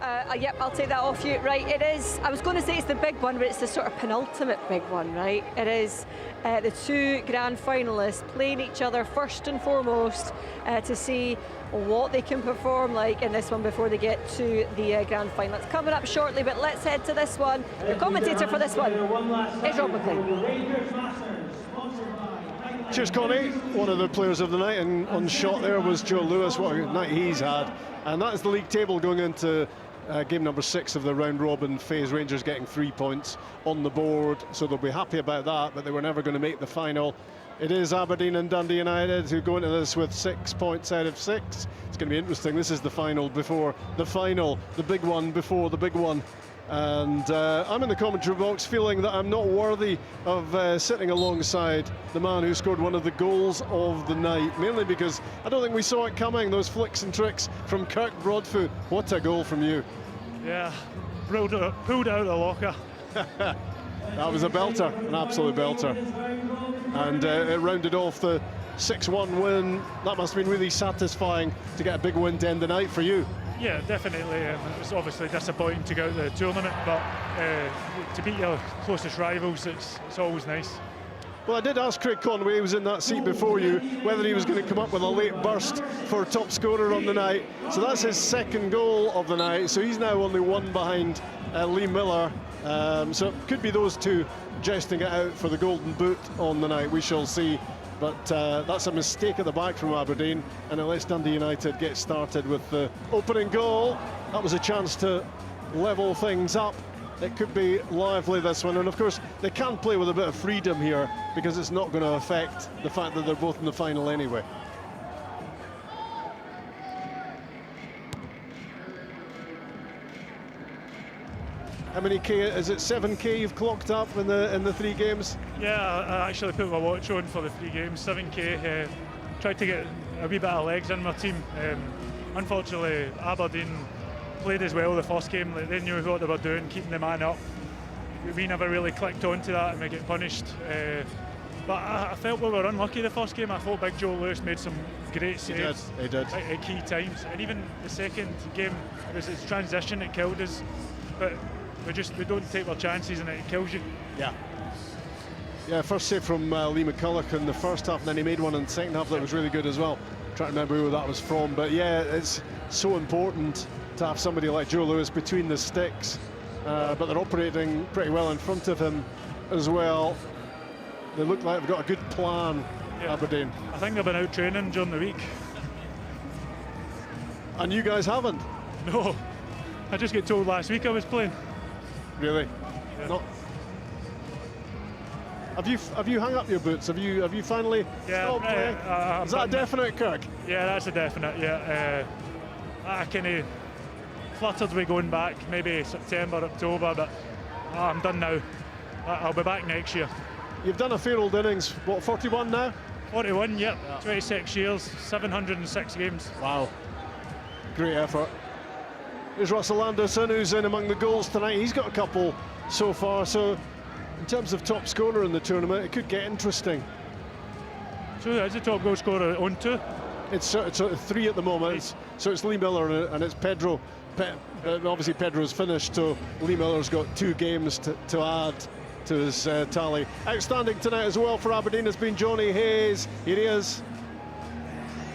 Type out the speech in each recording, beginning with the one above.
Yep, I'll take that off you. Right, it is. I was going to say it's the big one, but it's the sort of penultimate big one, right? It is the two grand finalists playing each other first and foremost to see what they can perform like in this one before they get to the grand final. It's coming up shortly, but let's head to this one. The commentator for this one is Rob McLean. Cheers, Connie. One of the players of the night, and on shot there was Joe Lewis. What a night he's had. And that is the league table going into game number 6 of the round robin phase. Rangers getting 3 points on the board, so they'll be happy about that, but they were never going to make the final. It is Aberdeen and Dundee United who go into this with 6 points out of 6. It's going to be interesting. This is the final before the final, the big one before the big one. And I'm in the commentary box feeling that I'm not worthy of sitting alongside the man who scored one of the goals of the night, mainly because I don't think we saw it coming, those flicks and tricks from Kirk Broadfoot. What a goal from you. Yeah, pulled it out of the locker. That was a belter, an absolute belter. And it rounded off the 6-1 win. That must have been really satisfying to get a big win to end the night for you. Yeah, definitely. It was obviously disappointing to go out of the tournament, but to beat your closest rivals, it's always nice. Well, I did ask Craig Conway, who was in that seat before you, whether he was going to come up with a late burst for top scorer on the night. So that's his second goal of the night. So he's now only one behind Lee Miller. So it could be those two jesting it out for the golden boot on the night. We shall see. But that's a mistake at the back from Aberdeen, and it lets Dundee United get started with the opening goal. That was a chance to level things up. It could be lively, this one, and of course they can play with a bit of freedom here because it's not going to affect the fact that they're both in the final anyway. How many K, is it 7K you've clocked up in the 3 games? Yeah, I actually put my watch on for the 3 games, 7K. Tried to get a wee bit of legs in my team. Unfortunately, Aberdeen played as well the first game. Like, they knew what they were doing, keeping the man up. We never really clicked onto that and we get punished. But I felt we were unlucky the first game. I thought Big Joe Lewis made some great saves. He did. At key times. And even the second game, it was his transition that killed us. But we don't take our chances and it kills you. Yeah, first save from Lee McCulloch in the first half, and then he made one in the second half that was really good as well. Trying to remember who that was from, but yeah, it's so important to have somebody like Joe Lewis between the sticks, but they're operating pretty well in front of him as well. They look like they've got a good plan, Aberdeen. I think they've been out training during the week. And you guys haven't? No, I just get told last week I was playing. Really? Yeah. Not. Have you hung up your boots? Have you finally stopped playing? Is that a definite, Kirk? Yeah, that's a definite. Yeah, I kind of fluttered with going back, maybe September, October, but I'm done now. I'll be back next year. You've done a fair old innings. What, 41 now? 41, yep. 26 years, 706 games. Wow. Great effort. There's Russell Anderson, who's in among the goals tonight. He's got a couple so far, so in terms of top scorer in the tournament, it could get interesting. So is the top goal scorer on 2? It's 3 at the moment, so it's Lee Miller and it's Pedro. Obviously Pedro's finished, so Lee Miller's got 2 games to add to his tally. Outstanding tonight as well for Aberdeen has been Johnny Hayes. Here he is.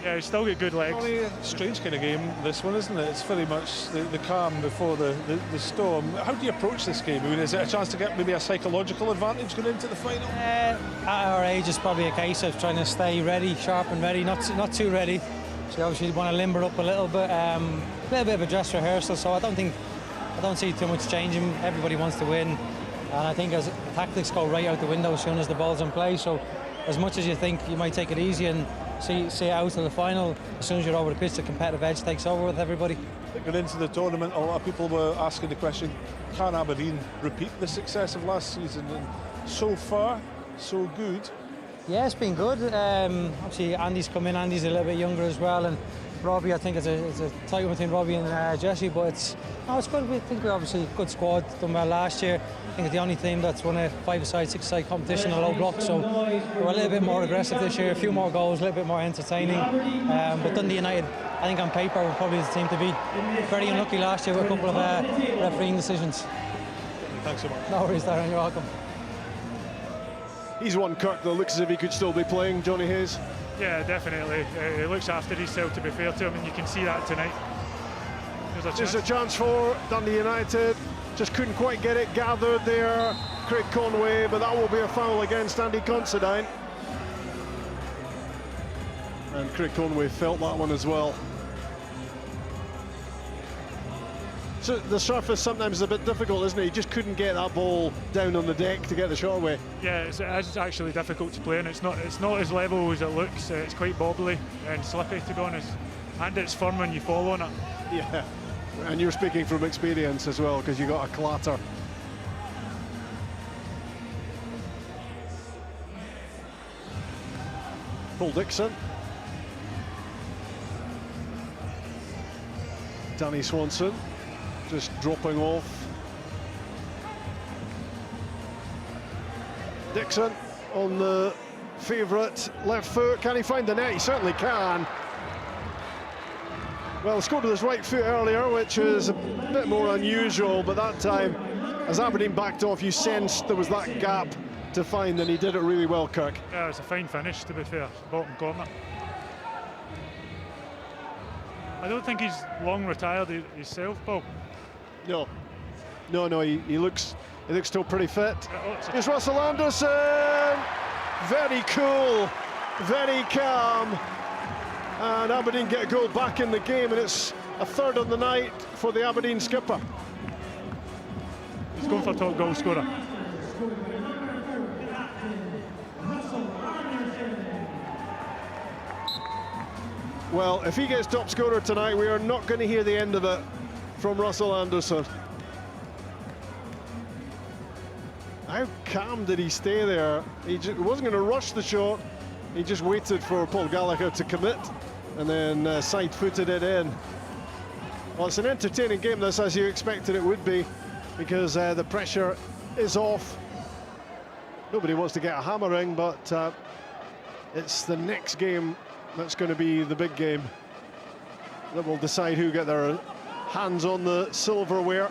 Yeah, he's still got good legs. Strange kind of game, this one, isn't it? It's very much the calm before the storm. How do you approach this game? I mean, is it a chance to get maybe a psychological advantage going into the final? At our age, it's probably a case of trying to stay ready, sharp and ready, not too ready. So obviously you want to limber up a little bit of a dress rehearsal. So I don't see too much changing. Everybody wants to win, and I think as tactics go right out the window as soon as the ball's in play. So as much as you think you might take it easy and see it out to the final, as soon as you're over the pitch, the competitive edge takes over with everybody. Going into the tournament, a lot of people were asking the question, can Aberdeen repeat the success of last season? And so far, so good. Yeah, it's been good. Obviously, Andy's come in. Andy's a little bit younger as well, and Robbie. I think it's a tight one between Robbie and Jesse, but it's good. We think we're obviously a good squad. Done well last year. I think it's the only team that's won a 5-a-side, 6-a-side competition in a low block, so we're a little bit more aggressive this year, a few more goals, a little bit more entertaining. But Dundee United, I think on paper, we're probably the team to beat. Very unlucky last year with a couple of refereeing decisions. Thanks so much. No worries, Darren, you're welcome. He's one Kirk that looks as if he could still be playing, Johnny Hayes. Yeah, definitely. He looks after himself, to be fair to him, and you can see that tonight. There's a chance for Dundee United. Just couldn't quite get it gathered there, Craig Conway, but that will be a foul against Andy Considine. And Craig Conway felt that one as well. So the surface sometimes is a bit difficult, isn't it? He just couldn't get that ball down on the deck to get the shot away. Yeah, it's actually difficult to play, and it's not as level as it looks. It's quite bobbly and slippy, to be honest, and it's firm when you fall on it. Yeah, and you're speaking from experience as well, because you got a clatter. Paul Dixon. Danny Swanson just dropping off. Dixon on the favourite left foot. Can he find the net? He certainly can. Well, he scored with his right foot earlier, which is a bit more unusual, but that time, as Aberdeen backed off, you sensed there was that gap to find, and he did it really well, Kirk. Yeah, it's a fine finish, to be fair. Bottom corner. I don't think he's long retired himself, Paul. No, he looks still pretty fit. Here's Russell Anderson. Very cool, very calm. And Aberdeen get a goal back in the game, and it's a third on the night for the Aberdeen skipper. He's going for top goal scorer. Well, if he gets top scorer tonight, we are not going to hear the end of it from Russell Anderson. How calm did he stay there? He wasn't going to rush the shot. He just waited for Paul Gallagher to commit, and then side-footed it in. Well, it's an entertaining game, this, as you expected it would be, because the pressure is off. Nobody wants to get a hammering, but it's the next game that's going to be the big game that will decide who get their hands on the silverware.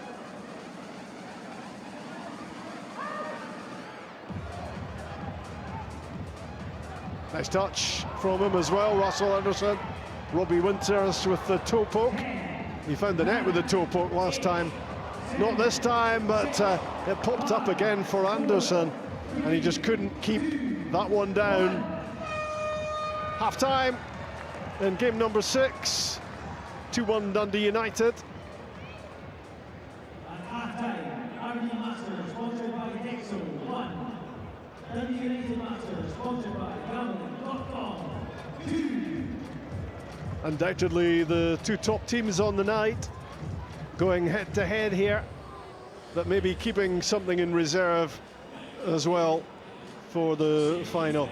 Nice touch from him as well, Russell Anderson. Robbie Winters with the toe poke. He found the net with the toe poke last time. Not this time, but it popped up again for Anderson, and he just couldn't keep that one down. Half-time in game number 6. 2-1 Dundee United. At half-time, Aberdeen Masters, sponsored by Dexo 1. Dundee United Masters, sponsored by Gambling.com 2. Undoubtedly the two top teams on the night, going head-to-head here, but maybe keeping something in reserve as well for the final.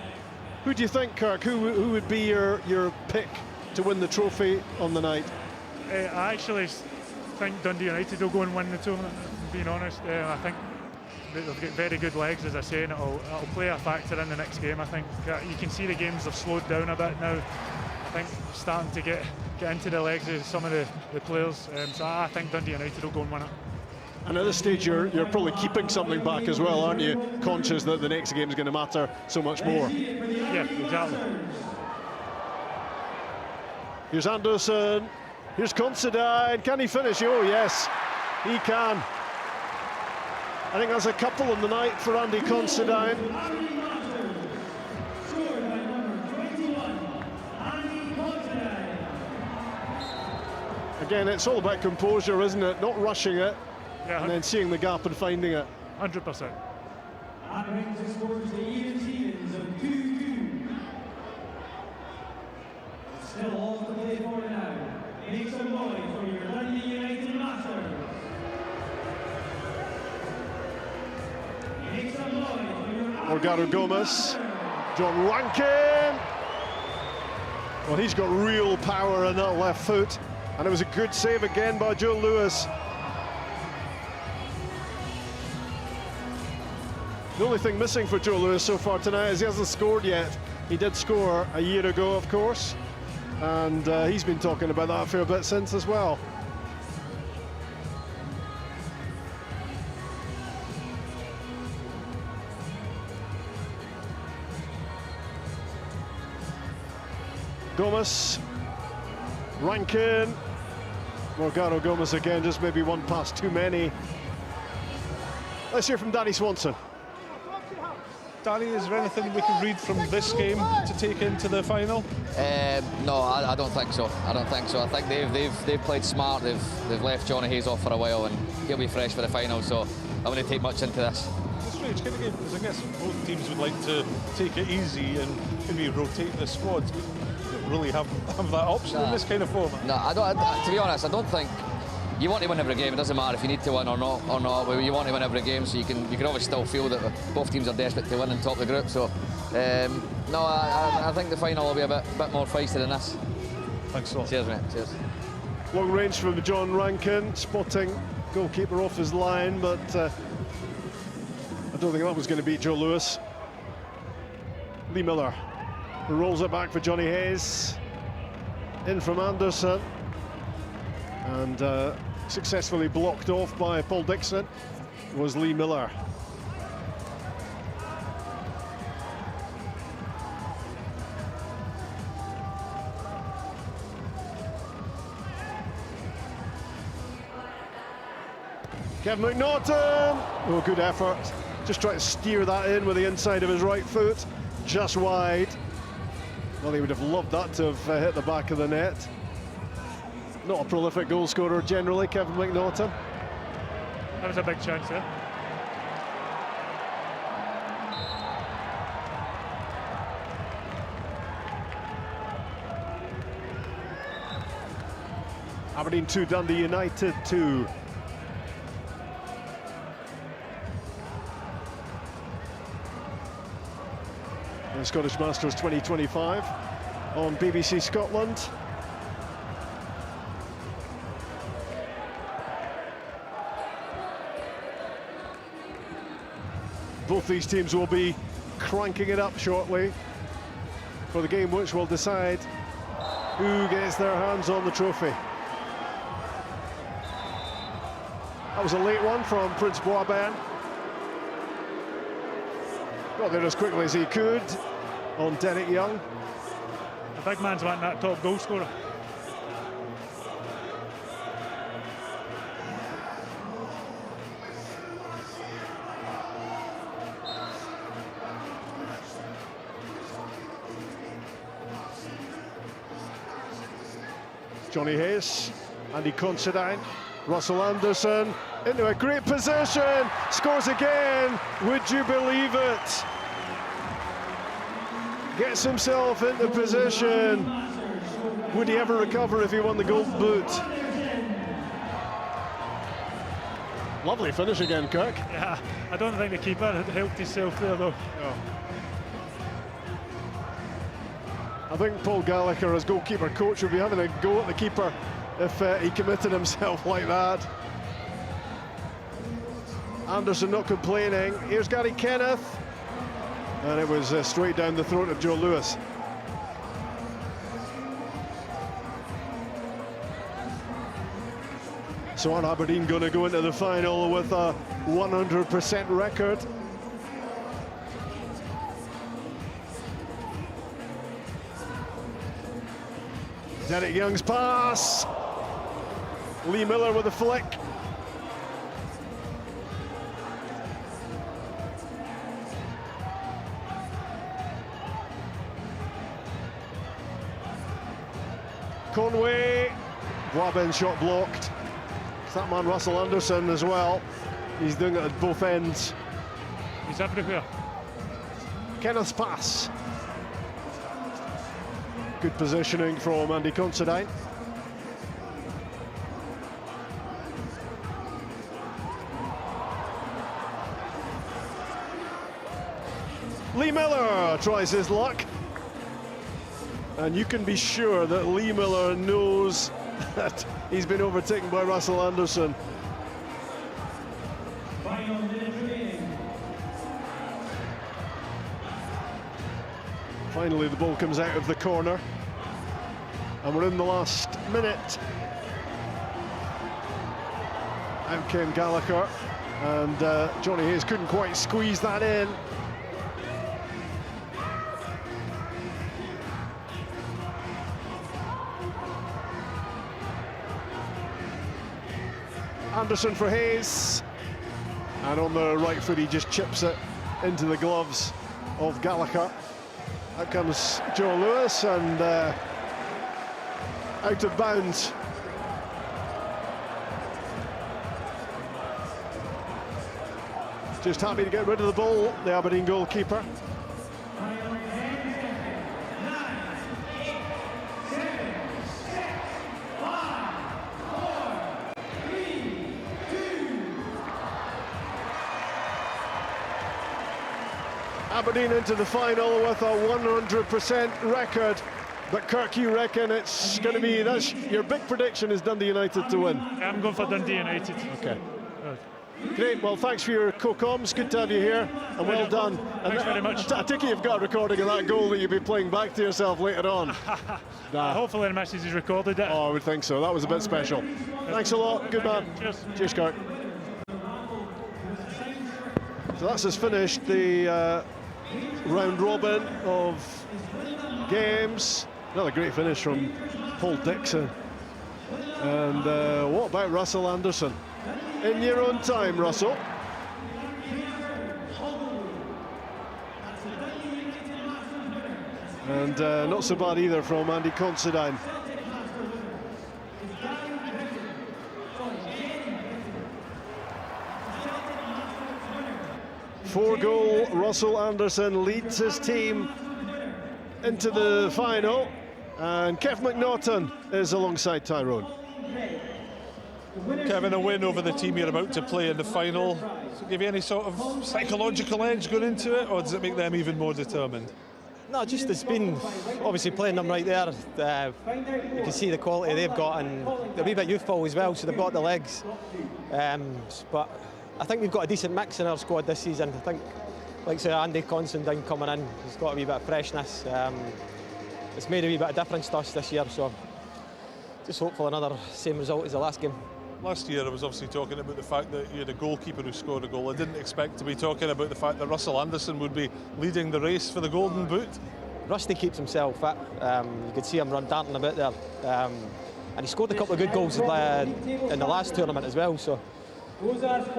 Who do you think, Kirk? Who would be your pick to win the trophy on the night? I actually think Dundee United will go and win the tournament, being honest. I think they've got very good legs, as I say, and it'll play a factor in the next game. I think you can see the games have slowed down a bit now. I think starting to get into the legs of some of the players. So I think Dundee United will go and win it. And at this stage, you're probably keeping something back as well, aren't you? Conscious that the next game is going to matter so much more. Yeah, exactly. Here's Anderson. Here's Considine. Can he finish? Oh, yes, he can. I think that's a couple on the night for Andy Considine. Again, it's all about composure, isn't it? Not rushing it, and then seeing the gap and finding it. 100%. That brings the scores to even Stevens of 2-2. Still all to play for now. Make some noise for your Dundee United Masters. Make some noise for your Morgado Gomez, John Rankin. Well, he's got real power in that left foot, and it was a good save again by Joe Lewis. The only thing missing for Joe Lewis so far tonight is he hasn't scored yet. He did score a year ago, of course, and he's been talking about that a fair bit since as well. Gomez, Rankin, Morgado Gomez again, just maybe one pass too many. Let's hear from Danny Swanson. Danny, is there anything we can read from this game to take into the final? No, I don't think so. I don't think so. I think they've played smart. They've left Johnny Hayes off for a while, and he'll be fresh for the final. So I wouldn't take much into this. It's a strange kind of game because I guess both teams would like to take it easy and maybe rotate the squads. But you don't really have that option in this kind of format. No, I don't. To be honest, I don't think. You want to win every game. It doesn't matter if you need to win or not. You want to win every game, so you can always still feel that both teams are desperate to win and top the group. So no, I think the final will be a bit more feisty than this. Thanks a lot. Cheers, mate. Cheers. Long range from John Rankin, spotting goalkeeper off his line, but I don't think that was going to beat Joe Lewis. Lee Miller rolls it back for Johnny Hayes. In from Anderson. And successfully blocked off by Paul Dixon was Lee Miller. Kevin McNaughton, oh, good effort. Just trying to steer that in with the inside of his right foot, just wide. Well, he would have loved that to have hit the back of the net. Not a prolific goal scorer generally, Kevin McNaughton. That was a big chance there. Aberdeen 2, Dundee United 2. The Scottish Masters 2025 on BBC Scotland. Both these teams will be cranking it up shortly for the game which will decide who gets their hands on the trophy. That was a late one from Prince Boisben. Got there as quickly as he could on Derek Young. The big man's wanting that top goal scorer. Johnny Hayes, Andy Considine, Russell Anderson into a great position, scores again, would you believe it? Gets himself into position. Would he ever recover if he won the Golden Boot? Lovely finish again, Kirk. Yeah, I don't think the keeper had helped himself there though. No. I think Paul Gallagher, as goalkeeper coach, would be having a go at the keeper if he committed himself like that. Anderson not complaining. Here's Gary Kenneth. And it was straight down the throat of Joe Lewis. So are Aberdeen going to go into the final with a 100% record? Derek Young's pass. Lee Miller with a flick. Conway. Boisben shot blocked. It's that man Russell Anderson as well. He's doing it at both ends. He's everywhere. Kenneth's pass. Good positioning from Andy Considine. Lee Miller tries his luck. And you can be sure that Lee Miller knows that he's been overtaken by Russell Anderson. Final minute remaining. Finally, the ball comes out of the corner. And we're in the last minute. Out came Gallagher. And Johnny Hayes couldn't quite squeeze that in. Anderson for Hayes, and on the right foot he just chips it into the gloves of Gallagher. Out comes Joe Lewis, and out of bounds. Just happy to get rid of the ball, the Aberdeen goalkeeper. Aberdeen into the final with a 100% record. But Kirk, you reckon it's going to be, that's your big prediction is Dundee United to win? I'm going for Dundee United. Okay. Great, well thanks for your co-coms, good to have you here, and well done. Thanks very much. I take it you've got a recording of that goal that you'll be playing back to yourself later on. Hopefully the message is recorded it. Oh, I would think so, that was a bit special. Thanks a lot, good man. Cheers. Cheers, Kirk. So that's us finished the round robin of games. Another great finish from Paul Dixon. And what about Russell Anderson? In your own time, Russell. And not so bad either from Andy Considine. Four-goal Russell Anderson leads his team into the final, and Kev McNaughton is alongside Tyrone. Kevin, a win over the team you're about to play in the final, does it give you any sort of psychological edge going into it, or does it make them even more determined? No, just it's been obviously playing them right there. You can see the quality they've got, and they're a wee bit youthful as well, so they've got the legs. But I think we've got a decent mix in our squad this season. I think, like say, Andy Considine coming in, he's got a wee bit of freshness. It's made a wee bit of difference to us this year, so just hope for another same result as the last game. Last year I was obviously talking about the fact that you had a goalkeeper who scored a goal. I didn't expect to be talking about the fact that Russell Anderson would be leading the race for the Golden Boot. Rusty keeps himself fit. You could see him darting a bit there. And he scored a couple of good goals in the last tournament as well. So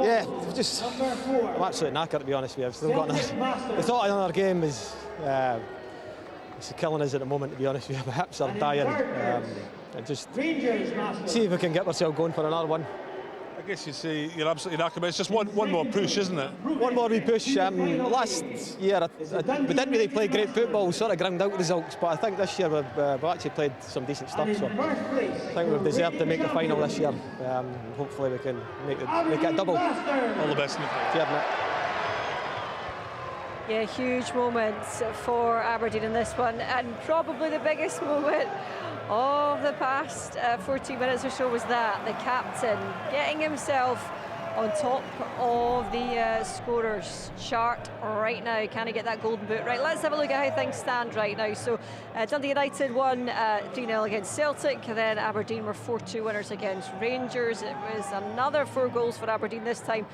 yeah, just I'm absolutely knackered, to be honest with you. I've still got the thought of another game is it's killing us at the moment, to be honest with you. My hips are dying. And just see if we can get ourselves going for another one. I guess you'd say you're absolutely knackered, but it's just one more push, isn't it? One more wee push. Last year we didn't really play great football, we sort of ground out results, but I think this year we've actually played some decent stuff, so I think we've deserved to make the final this year. Hopefully we can make it a double. All the best in the final. Yeah, huge moments for Aberdeen in this one, and probably the biggest moment of the past 14 minutes or so was that the captain getting himself on top of the scorers chart right now. Can he get that golden boot? Right, let's have a look at how things stand right now. So Dundee United won 3-0 against Celtic, then Aberdeen were 4-2 winners against Rangers. It was another 4 goals for Aberdeen this time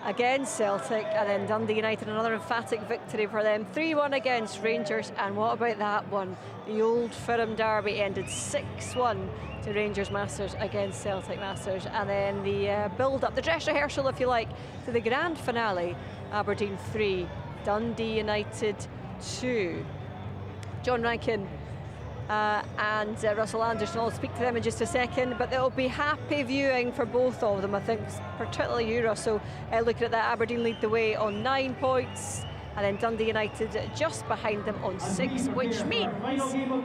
against Celtic, and then Dundee United another emphatic victory for them, 3-1 against Rangers. And what about that one? The Old Firm derby ended 6-1 to Rangers Masters against Celtic Masters, and then the build-up, the dress rehearsal if you like, to the grand finale, Aberdeen 3, Dundee United 2. John Rankin and Russell Anderson, I'll speak to them in just a second, but it'll be happy viewing for both of them, I think, particularly you, Russell, looking at that. Aberdeen lead the way on 9 points, and then Dundee United just behind them on 6, which means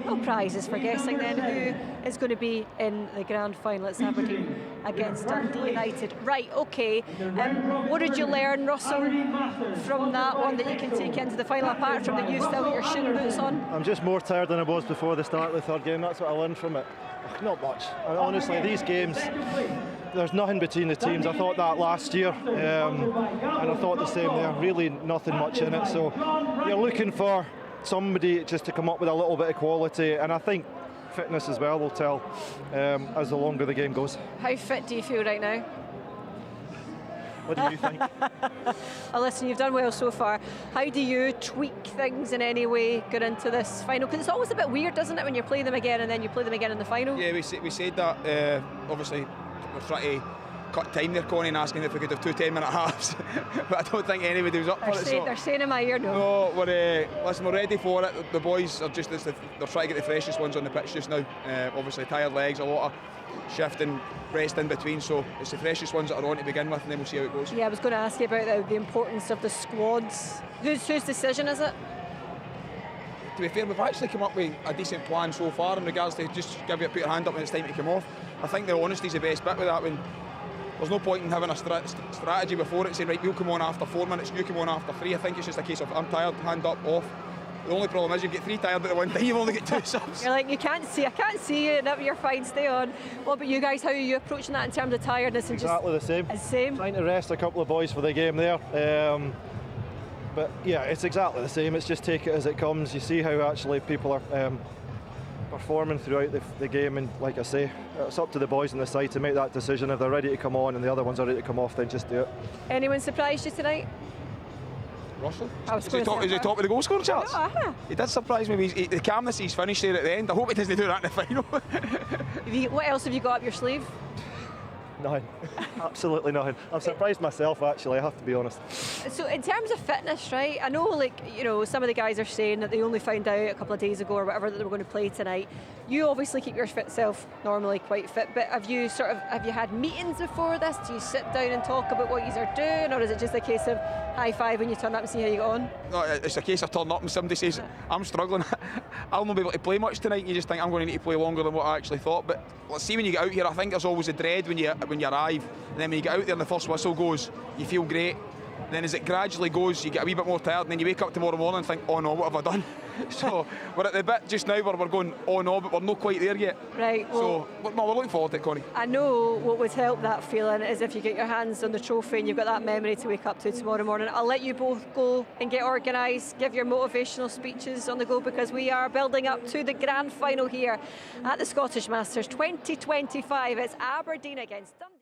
no prizes for guessing then who is going to be in the grand final. It's Aberdeen against Dundee United. Right, okay. What did you learn, Russell, from that one that you can take into the final, apart from that you've still got your shin boots on? I'm just more tired than I was before the start of the third game. That's what I learned from it. Not much. Honestly, these games, there's nothing between the teams. I thought that last year, and I thought the same there. Really nothing much in it. So you're looking for somebody just to come up with a little bit of quality, and I think fitness as well will tell as the longer the game goes. How fit do you feel right now? What do you think? Oh, listen, you've done well so far. How do you tweak things in any way going into this final? Because it's always a bit weird, doesn't it, when you play them again and then you play them again in the final? Yeah, we said that. Obviously, we're trying to cut time there, Connie, and asking if we could have 2 10-minute halves. But I don't think anybody was up for it. They're saying in my ear, no. No, we're ready for it. The boys are just, they're trying to get the freshest ones on the pitch just now. Obviously, tired legs, a lot of shift and rest in between, so it's the freshest ones that are on to begin with, and then we'll see how it goes. Yeah, I was going to ask you about the importance of the squads. Whose decision is it? To be fair, we've actually come up with a decent plan so far in regards to just put your hand up when it's time to come off. I think the honesty is the best bit with that. When there's no point in having a strategy before it, saying right, you'll come on after 4 minutes, you come on after 3. I think it's just a case of I'm tired, hand up, off. The only problem is you get 3 tired at the one time, you've only got 2 subs. You're like, I can't see you, no, you're fine, stay on. What about you guys? How are you approaching that in terms of tiredness? And exactly the same. The same? Trying to rest a couple of boys for the game there. But yeah, it's exactly the same. It's just take it as it comes. You see how actually people are performing throughout the game, and like I say, it's up to the boys on the side to make that decision. If they're ready to come on and the other ones are ready to come off, then just do it. Anyone surprised you tonight? Russell? Is he top of the goal scoring charts? He did surprise me. The calmness he's finished there at the end. I hope he doesn't do that in the final. What else have you got up your sleeve? Nothing. Absolutely nothing. I'm surprised myself, actually, I have to be honest. So in terms of fitness, right, I know, like, you know, some of the guys are saying that they only found out a couple of days ago or whatever that they were going to play tonight. You obviously keep your fit self normally quite fit, but have you had meetings before this? Do you sit down and talk about what you are doing, or is it just a case of high five when you turn up and see how you get on? No, it's a case of turning up and somebody says, I'm struggling, I'll not be able to play much tonight, and you just think I'm going to need to play longer than what I actually thought. But let's see, when you get out here, I think there's always a dread when you arrive, and then when you get out there and the first whistle goes, you feel great. Then as it gradually goes, you get a wee bit more tired, and then you wake up tomorrow morning and think, oh no, what have I done? So we're at the bit just now where we're going, oh no, but we're not quite there yet. Right. Well, so we're looking forward to it, Connie. I know what would help that feeling is if you get your hands on the trophy and you've got that memory to wake up to tomorrow morning. I'll let you both go and get organised, give your motivational speeches on the go, because we are building up to the grand final here at the Scottish Masters 2025. It's Aberdeen against Dundee.